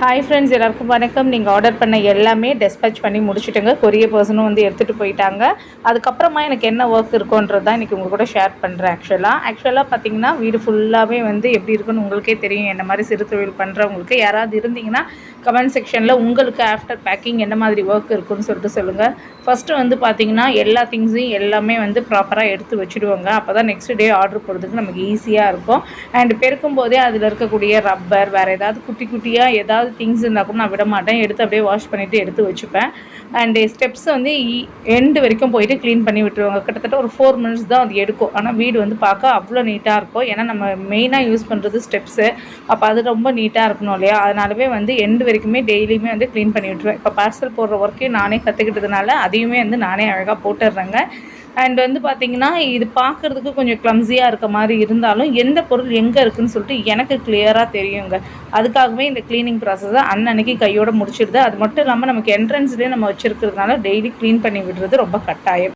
Hi friends, எல்லாருக்கும் வணக்கம். நீங்கள் ஆர்டர் பண்ண எல்லாமே டெஸ்பேச் பண்ணி முடிச்சுட்டுங்க. கொரியர் பர்சனும் வந்து எடுத்துகிட்டு போயிட்டாங்க. அதுக்கப்புறமா எனக்கு என்ன ஒர்க் இருக்குன்றது தான் இன்றைக்கி உங்கள் கூட ஷேர் பண்ணுறேன். ஆக்சுவலாக பார்த்தீங்கன்னா வீடு ஃபுல்லாகவே வந்து எப்படி இருக்குன்னு உங்களுக்கே தெரியும். என்ன மாதிரி சிறு தொழில் பண்ணுறவங்களுக்கு யாராவது இருந்தீங்கன்னா கமெண்ட் செக்ஷனில் உங்களுக்கு ஆஃப்டர் பேக்கிங் என்ன மாதிரி ஒர்க் இருக்குன்னு சொல்லிட்டு சொல்லுங்கள். ஃபஸ்ட்டு வந்து பார்த்திங்கன்னா எல்லா திங்ஸையும் எல்லாமே வந்து ப்ராப்பராக எடுத்து வச்சுடுவாங்க. அப்போ தான் நெக்ஸ்ட் டே ஆர்டர் போடுறதுக்கு நமக்கு ஈஸியாக இருக்கும். அண்ட் பெருக்கும் போதே அதில் இருக்கக்கூடிய ரப்பர் வேறு ஏதாவது குட்டி குட்டியாக ஏதாவது திங்ஸ் இருந்தால் கூட நான் விட மாட்டேன். எடுத்து அப்படியே வாஷ் பண்ணிவிட்டு எடுத்து வச்சுப்பேன். அண்டு ஸ்டெப்ஸ் வந்து எண்டு வரைக்கும் போயிட்டு க்ளீன் பண்ணி விட்டுருவாங்க. கிட்டத்தட்ட ஒரு 4 மினிட்ஸ் தான் அது எடுக்கும். ஆனால் வீடு வந்து பார்க்க அவ்வளோ நீட்டாக இருக்கும். ஏன்னா நம்ம மெயினாக யூஸ் பண்ணுறது ஸ்டெப்ஸு. அப்போ அது ரொம்ப நீட்டாக இருக்கணும் இல்லையா? அதனாலவே வந்து எண்டு வரைக்குமே டெய்லியுமே வந்து க்ளீன் பண்ணி விட்டுருவேன். இப்போ பார்சல் போடுற ஒர்க்கையும் நானே கற்றுக்கிட்டதுனால அதையுமே வந்து நானே அழகாக போட்டுடுறேங்க. அண்ட் வந்து பார்த்திங்கன்னா இது பார்க்குறதுக்கு கொஞ்சம் க்ளம்ஸியாக இருக்க மாதிரி இருந்தாலும் எந்த பொருள் எங்கே இருக்குதுன்னு சொல்லிட்டு எனக்கு கிளியராக தெரியுங்க. அதுக்காகவே இந்த க்ளீனிங் ப்ராசஸை அன்னன்னைக்கு கையோடு முடிச்சிடுது. அது மட்டும் இல்லாமல் நமக்கு என்ட்ரன்ஸ்லேயே நம்ம வச்சுருக்கிறதுனால டெய்லி க்ளீன் பண்ணி விடுறது ரொம்ப கட்டாயம்.